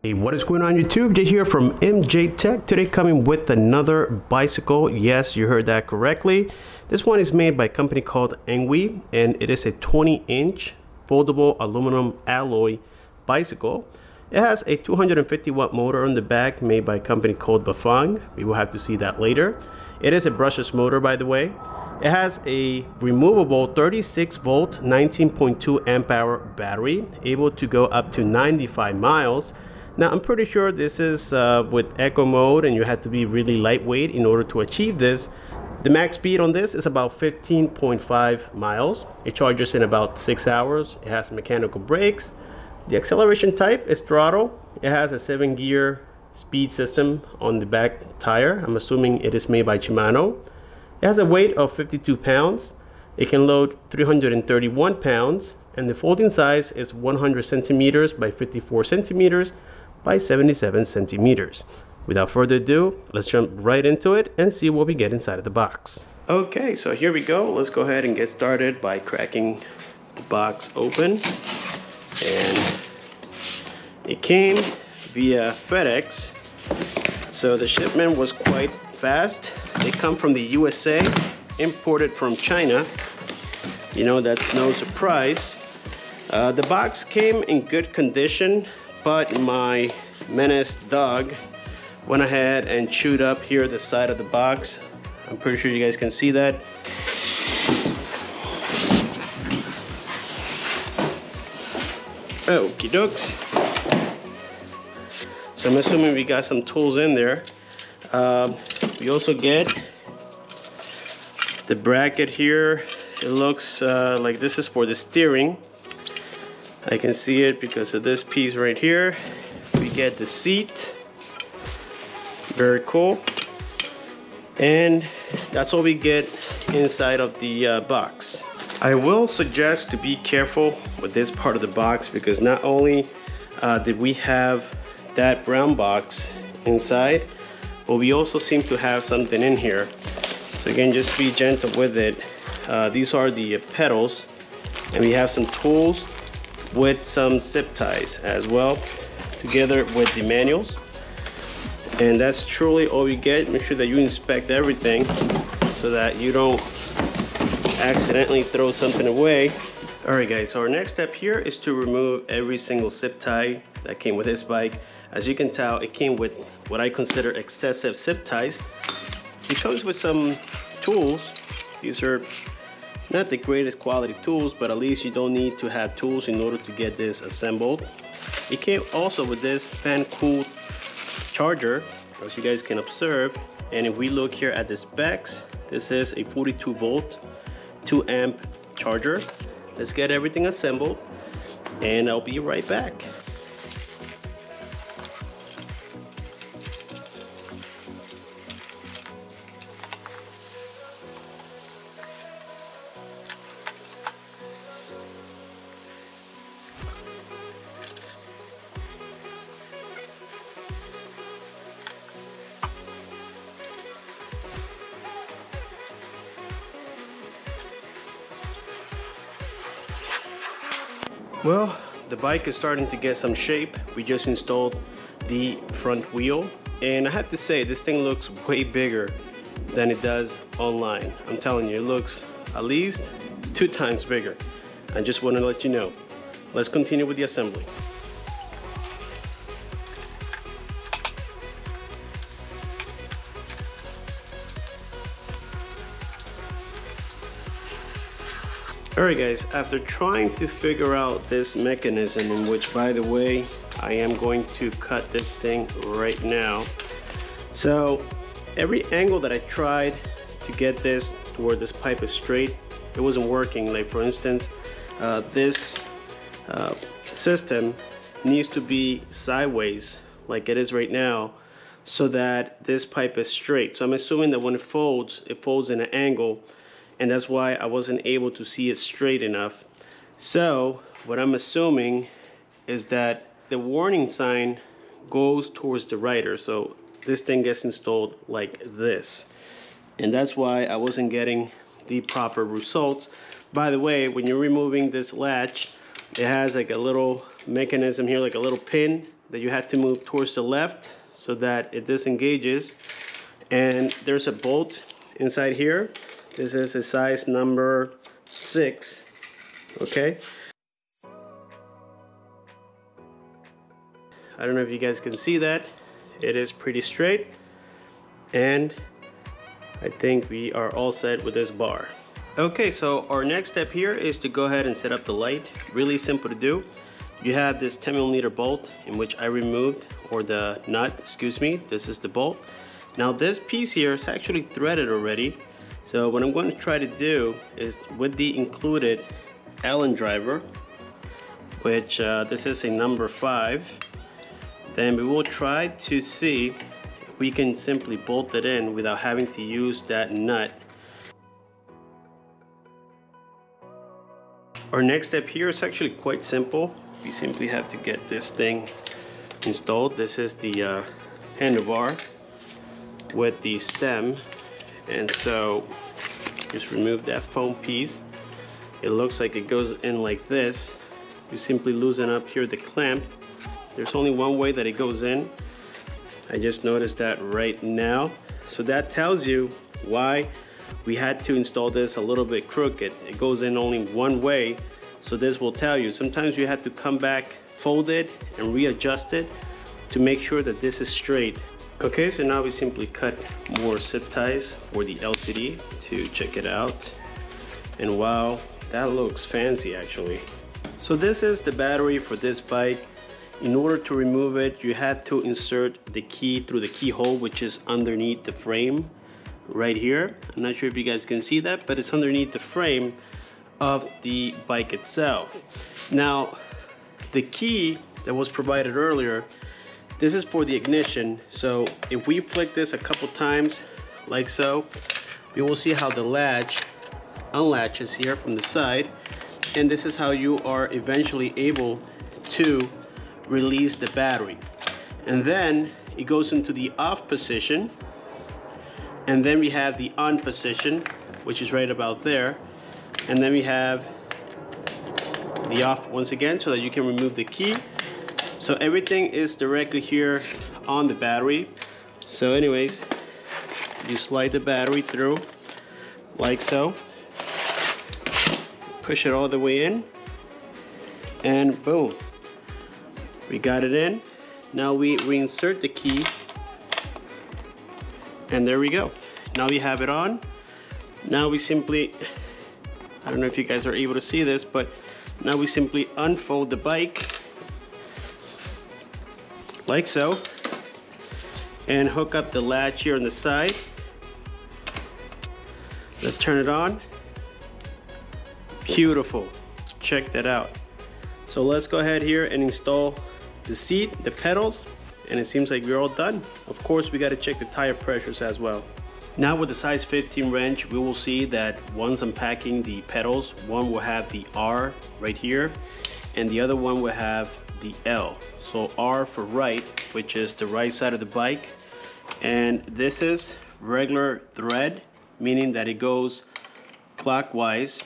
Hey, what is going on YouTube? Jay here from MJ Tech. Today coming with another bicycle. Yes, you heard that correctly. This one is made by a company called ENGWE, and it is a 20-inch foldable aluminum alloy bicycle. It has a 250 watt motor on the back made by a company called BAFANG. We will have to see that later. It is a brushless motor, by the way. It has a removable 36 volt 19.2 amp hour battery, able to go up to 95 miles. Now I'm pretty sure this is with eco mode, and you have to be really lightweight in order to achieve this. The max speed on this is about 15.5 miles. It charges in about 6 hours. It has mechanical brakes. The acceleration type is throttle. It has a 7-gear speed system on the back tire. I'm assuming it is made by Shimano. It has a weight of 52 pounds. It can load 331 pounds, and the folding size is 100 centimeters by 54 centimeters by 77 centimeters. Without further ado, let's jump right into it and see what we get inside of the box. Okay, so here we go. Let's go ahead and get started by cracking the box open. And it came via FedEx, so the shipment was quite fast. They come from the USA, imported from China. You know, that's no surprise. The box came in good condition, but my menace dog went ahead and chewed up here the side of the box. I'm pretty sure you guys can see that. Okie dokes. So I'm assuming we got some tools in there. We also get the bracket here. It looks like this is for the steering. I can see it because of this piece right here. We get the seat. Very cool. And that's all we get inside of the box. I will suggest to be careful with this part of the box, because not only did we have that brown box inside, but we also seem to have something in here. So again, just be gentle with it. These are the pedals, and we have some tools with some zip ties as well, together with the manuals. And that's truly all we get. Make sure that you inspect everything so that you don't accidentally throw something away. Alright guys, so our next step here is to remove every single zip tie that came with this bike. As you can tell, it came with what I consider excessive zip ties. It comes with some tools. These are not the greatest quality tools, but at least you don't need to have tools in order to get this assembled. It came also with this fan-cooled charger, as you guys can observe. And if we look here at the specs, this is a 42 volt 2 amp charger. Let's get everything assembled and I'll be right back. Well, the bike is starting to get some shape. We just installed the front wheel, and I have to say, this thing looks way bigger than it does online. I'm telling you, it looks at least 2 times bigger. I just want to let you know. Let's continue with the assembly. Alright guys, after trying to figure out this mechanism, in which, by the way, I am going to cut this thing right now. So every angle that I tried to get this to where this pipe is straight, it wasn't working. Like for instance, this system needs to be sideways like it is right now, so that this pipe is straight. So I'm assuming that when it folds in an angle, and that's why I wasn't able to see it straight enough. So what I'm assuming is that the warning sign goes towards the rider, so this thing gets installed like this, and that's why I wasn't getting the proper results. By the way, when you're removing this latch, it has like a little mechanism here, like a little pin that you have to move towards the left so that it disengages. And there's a bolt inside here. This is a size number 6, okay? I don't know if you guys can see that. It is pretty straight, and I think we are all set with this bar. Okay, so our next step here is to go ahead and set up the light. Really simple to do. You have this 10mm bolt in which I removed, or the nut, excuse me. This is the bolt. Now this piece here is actually threaded already. So what I'm going to try to do is, with the included Allen driver, which this is a number 5, then we will try to see if we can simply bolt it in without having to use that nut. Our next step here is actually quite simple. We simply have to get this thing installed. This is the handlebar with the stem, and so just remove that foam piece. It looks like it goes in like this. You simply loosen up here the clamp. There's only one way that it goes in. I just noticed that right now. So that tells you why we had to install this a little bit crooked. It goes in only one way, so this will tell you. Sometimes you have to come back, fold it, and readjust it to make sure that this is straight. Okay, so now we simply cut more zip ties for the LCD to check it out. And wow, that looks fancy actually. So this is the battery for this bike. In order to remove it, you have to insert the key through the keyhole, which is underneath the frame right here. I'm not sure if you guys can see that, but it's underneath the frame of the bike itself. Now, the key that was provided earlier, this is for the ignition. So if we flick this a couple times like so, we will see how the latch unlatches here from the side, and this is how you are eventually able to release the battery. And then it goes into the off position, and then we have the on position, which is right about there, and then we have the off once again so that you can remove the key. So everything is directly here on the battery. So anyways, you slide the battery through like so, push it all the way in, and boom, we got it in. Now we reinsert the key, and there we go. Now we have it on. Now we simply, I don't know if you guys are able to see this, but now we simply unfold the bike like so and hook up the latch here on the side. Let's turn it on. Beautiful. Check that out. So let's go ahead here and install the seat, the pedals, and it seems like we're all done. Of course, we got to check the tire pressures as well. Now with the size 15 wrench, we will see that once unpacking the pedals, one will have the R right here, and the other one will have the L. So R for right, which is the right side of the bike, and this is regular thread, meaning that it goes clockwise,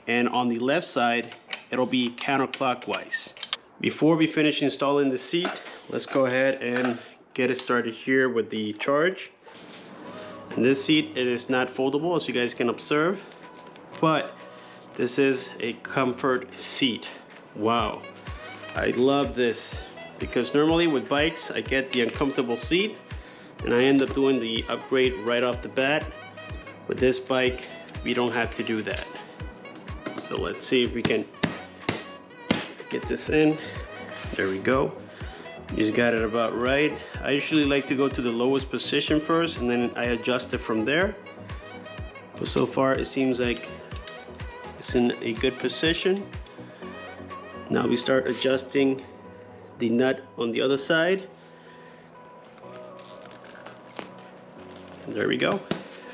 and on the left side, it'll be counterclockwise. Before we finish installing the seat, let's go ahead and get it started here with the charge. And this seat, it is not foldable, as you guys can observe, but this is a comfort seat. Wow, I love this, because normally with bikes I get the uncomfortable seat and I end up doing the upgrade right off the bat. With this bike, we don't have to do that. So let's see if we can get this in. There we go. Just got it about right. I usually like to go to the lowest position first, and then I adjust it from there. But so far it seems like it's in a good position. Now we start adjusting the nut on the other side. And there we go.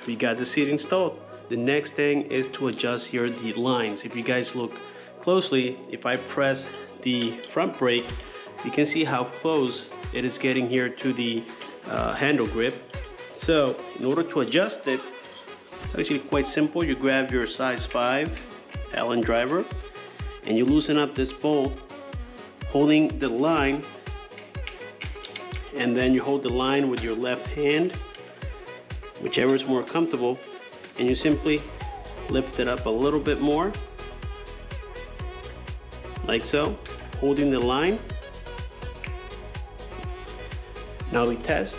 We got the seat installed. The next thing is to adjust here the lines. If you guys look closely, if I press the front brake, you can see how close it is getting here to the handle grip. So in order to adjust it, it's actually quite simple. You grab your size 5 Allen driver and you loosen up this bolt, holding the line and then you hold the line with your left hand, whichever is more comfortable, and you simply lift it up a little bit more, like so, holding the line. Now we test,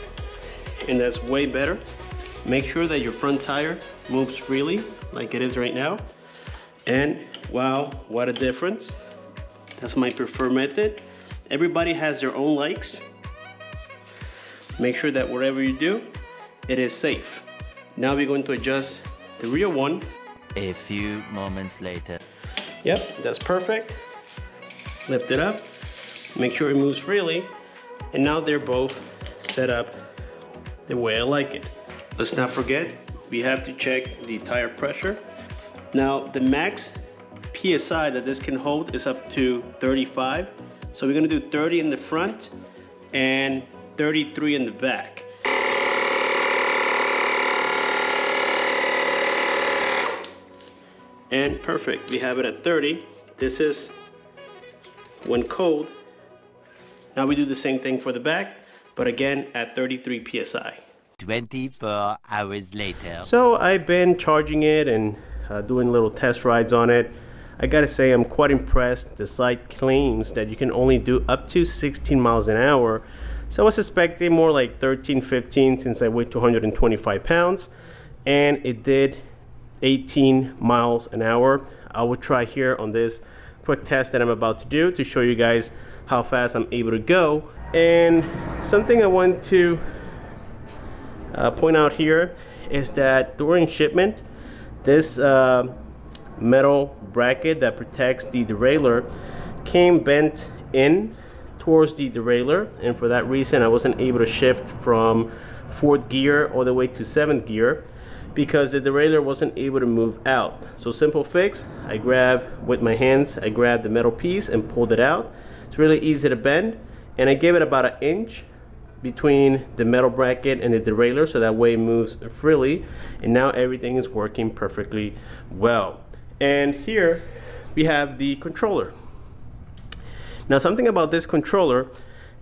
and that's way better. Make sure that your front tire moves freely like it is right now, and wow, what a difference. That's my preferred method. Everybody has their own likes. Make sure that whatever you do, it is safe. Now we're going to adjust the rear one. A few moments later. Yep, that's perfect. Lift it up, make sure it moves freely, and now they're both set up the way I like it. Let's not forget, we have to check the tire pressure. Now the max PSI that this can hold is up to 35. So we're gonna do 30 in the front and 33 in the back. And perfect, we have it at 30. This is when cold. Now we do the same thing for the back, but again at 33 PSI. 24 hours later. So I've been charging it and doing little test rides on it. I gotta say I'm quite impressed. The site claims that you can only do up to 16 miles an hour. So I was expecting more like 13, 15 since I weigh 225 pounds, and it did 18 miles an hour. I will try here on this quick test that I'm about to do to show you guys how fast I'm able to go. And something I want to point out here is that during shipment, this metal bracket that protects the derailleur came bent in towards the derailleur, and for that reason I wasn't able to shift from 4th gear all the way to 7th gear because the derailleur wasn't able to move out. So simple fix, I grab with my hands, I grabbed the metal piece and pulled it out. It's really easy to bend, and I gave it about 1 inch between the metal bracket and the derailleur so that way it moves freely, and now everything is working perfectly well. And here we have the controller. Now something about this controller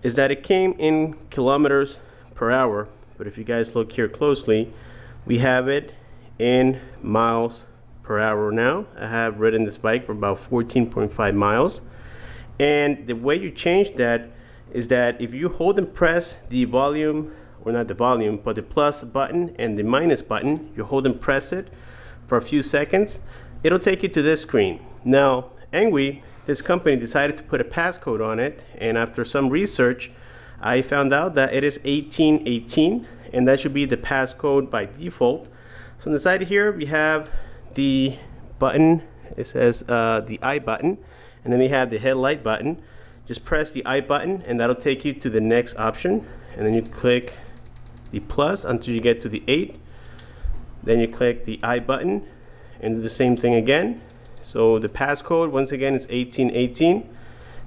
is that it came in kilometers per hour, but if you guys look here closely, we have it in miles per hour now. I have ridden this bike for about 14.5 miles, and the way you change that is that if you hold and press the volume, or not the volume, but the plus button and the minus button, you hold and press it for a few seconds, it'll take you to this screen. Now ENGWE, this company, decided to put a passcode on it, and after some research I found out that it is 1818, and that should be the passcode by default. So on the side here we have the button, it says the I button, and then we have the headlight button. Just press the I button and that'll take you to the next option, and then you click the plus until you get to the 8. Then you click the I button and do the same thing again. So the passcode once again is 1818.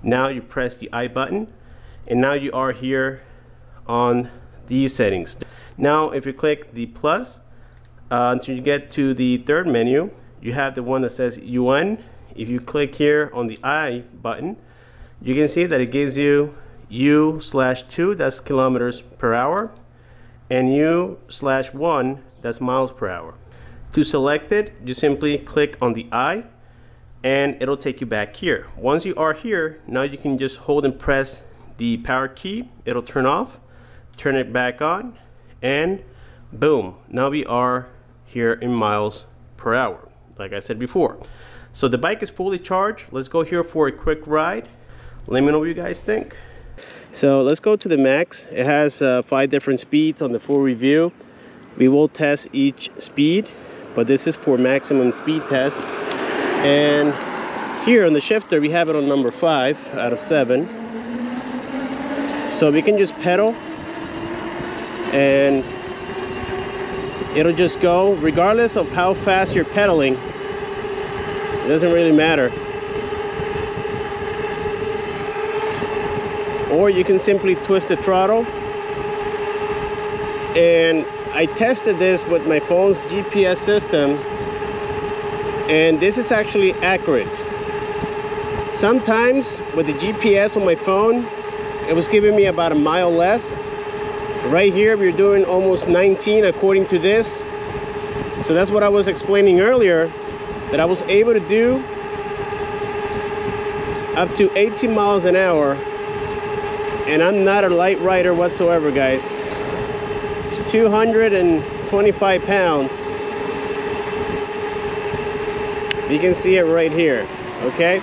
Now you press the I button, and now you are here on these settings. Now if you click the plus until you get to the third menu, you have the one that says UN. If you click here on the I button, you can see that it gives you U/2, that's kilometers per hour, and U/1, that's miles per hour. To select it, you simply click on the I and it'll take you back here. Once you are here, now you can just hold and press the power key. It'll turn off, turn it back on, and boom, now we are here in miles per hour, like I said before. So the bike is fully charged. Let's go here for a quick ride. Let me know what you guys think. So let's go to the max. It has 5 different speeds on the full review. We will test each speed, but this is for maximum speed test. And here on the shifter, we have it on number 5 out of 7. So we can just pedal and it'll just go regardless of how fast you're pedaling. It doesn't really matter. Or you can simply twist the throttle. And I tested this with my phone's GPS system, and this is actually accurate. Sometimes with the GPS on my phone, it was giving me about 1 mile less, Right here we're doing almost 19 according to this. So that's what I was explaining earlier, that I was able to do up to 18 miles an hour, and I'm not a light rider whatsoever, guys. 225 pounds. You can see it right here. Okay,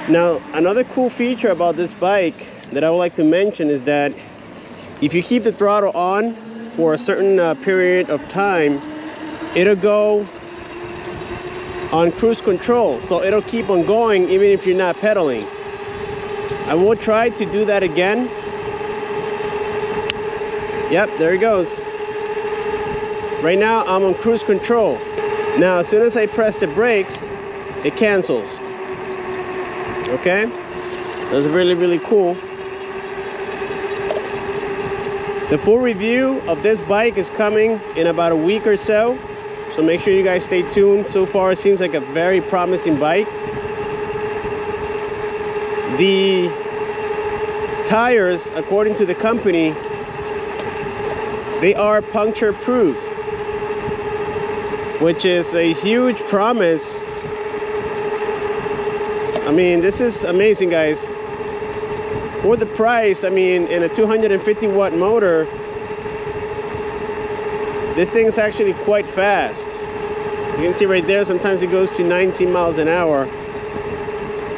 now another cool feature about this bike that I would like to mention is that if you keep the throttle on for a certain period of time, it'll go on cruise control, so it'll keep on going even if you're not pedaling. I will try to do that again. Yep, there it goes. Right now I'm on cruise control. Now as soon as I press the brakes, it cancels. Okay, that's really cool. The full review of this bike is coming in about a week or so, so make sure you guys stay tuned. So far it seems like a very promising bike. The tires, according to the company, they are puncture proof, which is a huge promise. I mean, this is amazing, guys. For the price, I mean, in a 250 watt motor, this thing is actually quite fast. You can see right there, sometimes it goes to 19 miles an hour.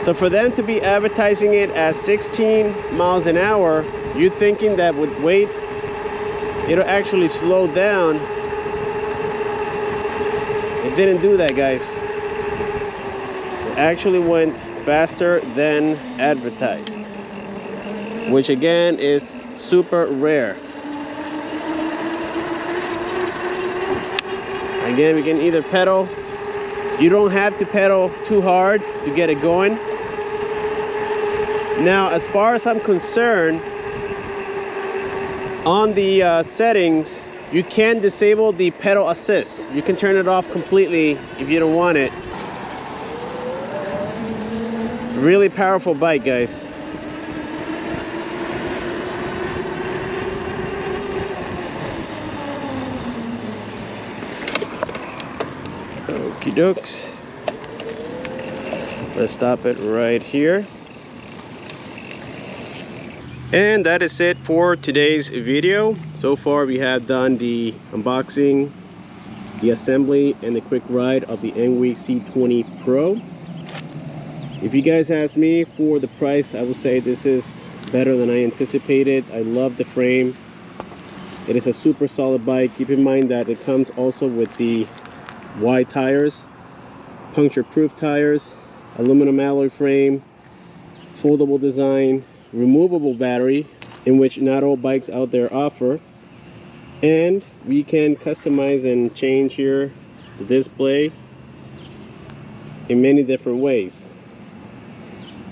So for them to be advertising it at 16 miles an hour, you're thinking that with weight, it'll actually slow down. It didn't do that, guys. It actually went faster than advertised, which again is super rare. Again, we can either pedal. You don't have to pedal too hard to get it going. Now, as far as I'm concerned, on the settings, you can disable the pedal assist. You can turn it off completely if you don't want it. It's a really powerful bike, guys. Okie dokes. Let's stop it right here. And that is it for today's video. So far we have done the unboxing, the assembly, and the quick ride of the ENGWE C20 Pro. If you guys ask me for the price, I would say this is better than I anticipated. I love the frame. It is a super solid bike. Keep in mind that it comes also with the wide tires, puncture proof tires, aluminum alloy frame, foldable design, removable battery, in which not all bikes out there offer, and we can customize and change here the display in many different ways.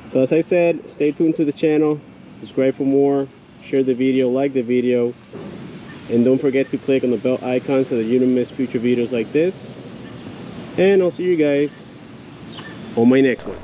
So as I said, stay tuned to the channel, subscribe for more, share the video, like the video, and don't forget to click on the bell icon so that you don't miss future videos like this. And I'll see you guys on my next one.